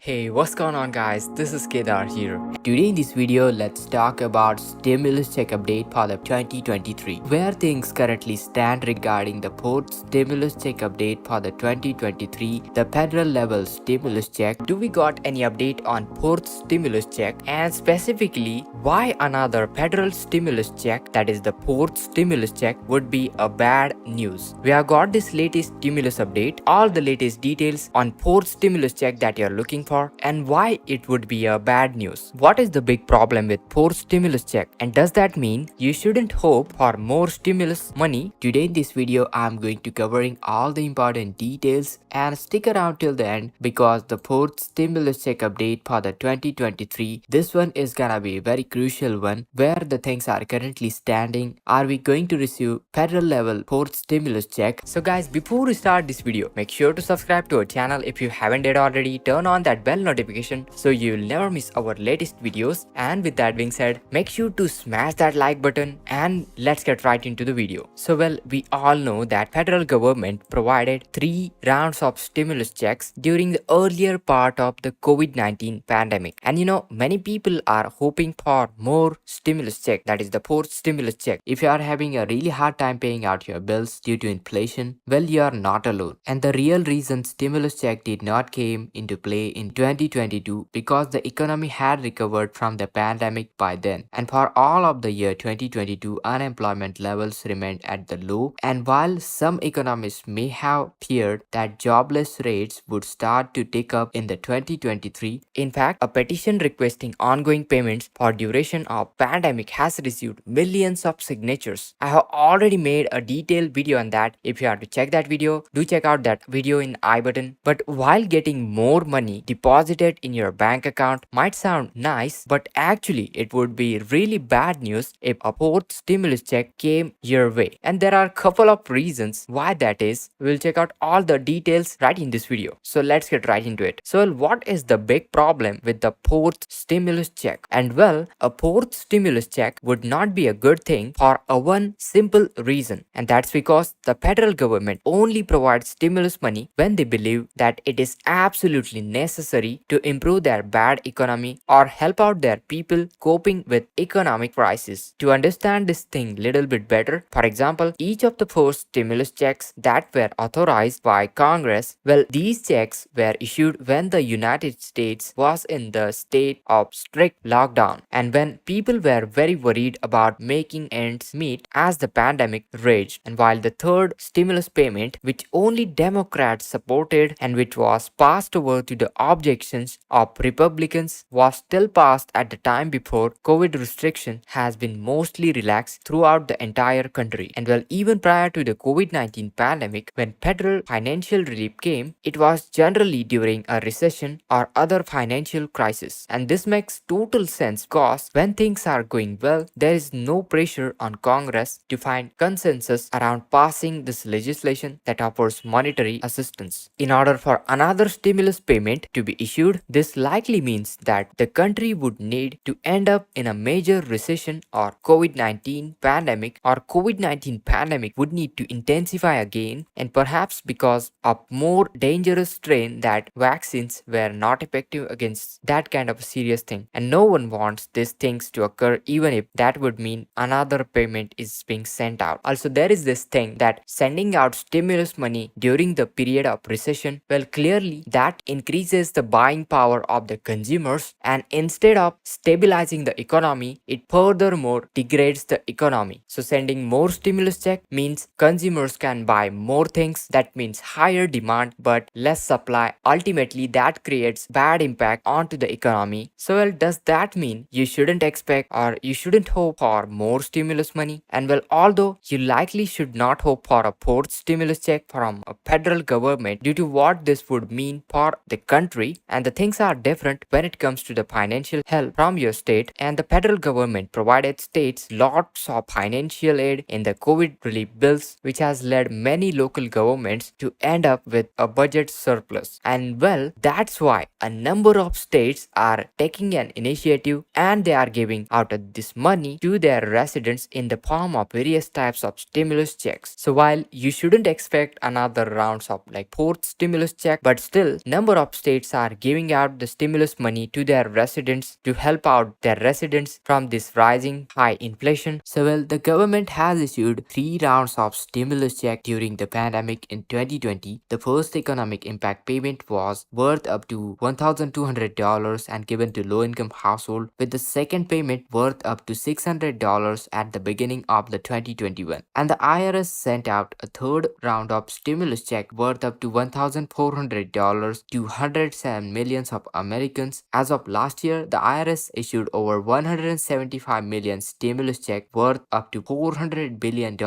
Hey, what's going on guys? This is Kedar here. Today in this video, let's talk about stimulus check update for the 2023. Where things currently stand regarding the fourth stimulus check update for the 2023, the federal level stimulus check. Do we got any update on fourth stimulus check? And specifically, why another federal stimulus check, that is the fourth stimulus check, would be a bad news. We have got this latest stimulus update, all the latest details on fourth stimulus check that you're looking for and why it would be a bad news. What is the big problem with fourth stimulus check, and does that mean you shouldn't hope for more stimulus money? Today in this video I'm going to covering all the important details, and stick around till the end because the fourth stimulus check update for the 2023, this one is gonna be a very crucial one where the things are currently standing. Are we going to receive federal level fourth stimulus check? So guys, before we start this video, make sure to subscribe to our channel if you haven't yet already. Turn on that bell notification so you'll never miss our latest videos. And with that being said, make sure to smash that like button and let's get right into the video. So well, we all know that federal government provided 3 rounds of stimulus checks during the earlier part of the COVID-19 pandemic. And many people are hoping for more stimulus check, that is the fourth stimulus check. If you are having a really hard time paying out your bills due to inflation, well, you are not alone. And the real reason stimulus check did not came into play in 2022 because the economy had recovered from the pandemic by then. And for all of the year 2022, unemployment levels remained at the low. And while some economists may have feared that jobless rates would start to tick up in the 2023, in fact, a petition requesting ongoing payments for duration of pandemic has received millions of signatures. I have already made a detailed video on that. If you have to check that video, do check out that video in I button. But while getting more money deposited in your bank account might sound nice, but actually it would be really bad news if a fourth stimulus check came your way. And there are a couple of reasons why that is. We'll check out all the details right in this video. So let's get right into it. So what is the big problem with the fourth stimulus check? And well, a fourth stimulus check would not be a good thing for a one simple reason, and that's because the federal government only provides stimulus money when they believe that it is absolutely necessary to improve their bad economy or help out their people coping with economic crisis. To understand this thing little bit better, for example, each of the four stimulus checks that were authorized by Congress, well, these checks were issued when the United States was in the state of strict lockdown and when people were very worried about making ends meet as the pandemic raged. And while the third stimulus payment, which only Democrats supported and which was passed over to the objections of Republicans, was still passed at the time before COVID restriction has been mostly relaxed throughout the entire country. And well, even prior to the COVID-19 pandemic, when federal financial relief came, it was generally during a recession or other financial crisis. And this makes total sense because when things are going well, there is no pressure on Congress to find consensus around passing this legislation that offers monetary assistance. In order for another stimulus payment to be issued, this likely means that the country would need to end up in a major recession or COVID-19 pandemic, or COVID-19 pandemic would need to intensify again, and perhaps because of more dangerous strain that vaccines were not effective against that kind of a serious thing. And no one wants these things to occur, even if that would mean another payment is being sent out. Also, there is this thing that sending out stimulus money during the period of recession, well, clearly that increases the buying power of the consumers, and instead of stabilizing the economy, it furthermore degrades the economy. So sending more stimulus check means consumers can buy more things, that means higher demand but less supply. Ultimately, that creates bad impact onto the economy. So well, does that mean you shouldn't expect or you shouldn't hope for more stimulus money? And well, although you likely should not hope for a fourth stimulus check from a federal government due to what this would mean for the country, and the things are different when it comes to the financial help from your state. And the federal government provided states lots of financial aid in the COVID relief bills, which has led many local governments to end up with a budget surplus. And well, that's why a number of states are taking an initiative and they are giving out this money to their residents in the form of various types of stimulus checks. So while you shouldn't expect another rounds of like fourth stimulus check, but still number of states are giving out the stimulus money to their residents to help out their residents from this rising high inflation. So well, the government has issued 3 rounds of stimulus check during the pandemic in 2020. The first economic impact payment was worth up to $1,200 and given to low-income household, with the second payment worth up to $600 at the beginning of the 2021. And the IRS sent out a third round of stimulus check worth up to $1,400 to hundreds and millions of Americans. As of last year, the IRS issued over 175 million stimulus check worth up to $400 billion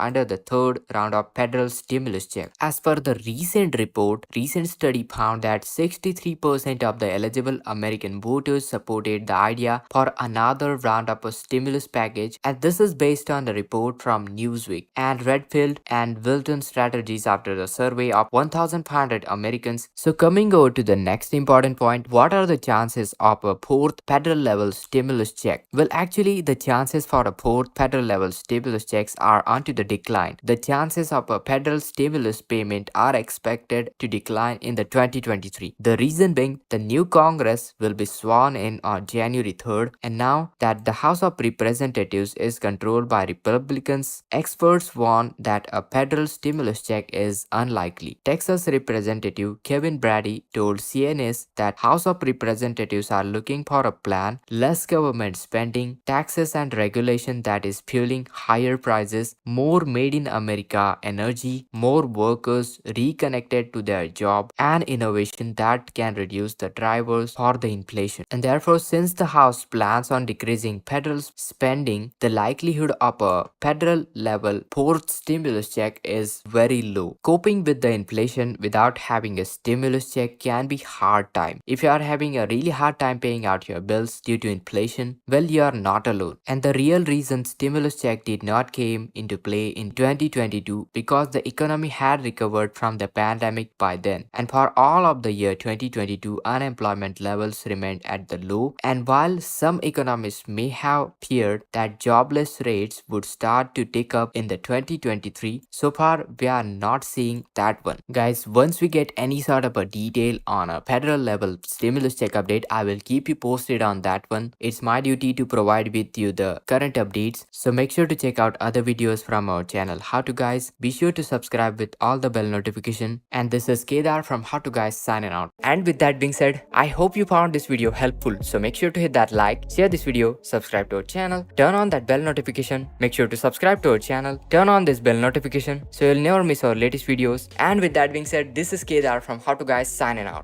under the third round of federal stimulus check. As per the recent report, recent study found that 63% of the eligible American voters supported the idea for another round of a stimulus package, and this is based on the report from Newsweek and Redfield and Wilton Strategies after the survey of 1,500 Americans. So coming over to the next important point, what are the chances of a fourth federal level stimulus check? Well, actually the chances for a fourth federal level stimulus checks are onto the decline. The chances of a federal stimulus payment are expected to decline in the 2023. The reason being, the new Congress will be sworn in on January 3rd, and now that the House of Representatives is controlled by Republicans, experts warn that a federal stimulus check is unlikely. Texas Representative Kevin Brady told CNS that House of Representatives are looking for a plan, less government spending, taxes and regulation that is fueling higher prices, more made in America energy, more workers reconnected to their job, and innovation that can reduce the drivers for the inflation. And therefore, since the House plans on decreasing federal spending, the likelihood of a federal level fourth stimulus check is very low. Coping with the inflation without having a stimulus check can be hard time. If you are having a really hard time paying out your bills due to inflation, well, you are not alone. And the real reason stimulus check did not came into play in 2022 because the economy had recovered from the pandemic by then. And for all of the year 2022, unemployment levels remained at the low. And while some economists may have feared that jobless rates would start to tick up in the 2023, so far we are not seeing that one. Guys, once we get any sort of a detail on a federal level stimulus check update, I will keep you posted on that one. It's my duty to provide with you the current updates, so make sure to check out other videos from our channel How To Guys. Be sure to subscribe with all the bell notification. And this is Kedar from How To Guys signing out. And with that being said, I hope you found this video helpful, so make sure to hit that like, share this video, subscribe to our channel, turn on that bell notification. Make sure to subscribe to our channel, turn on this bell notification so you'll never miss our latest videos. And with that being said, this is Kedar from How To Guys signing out.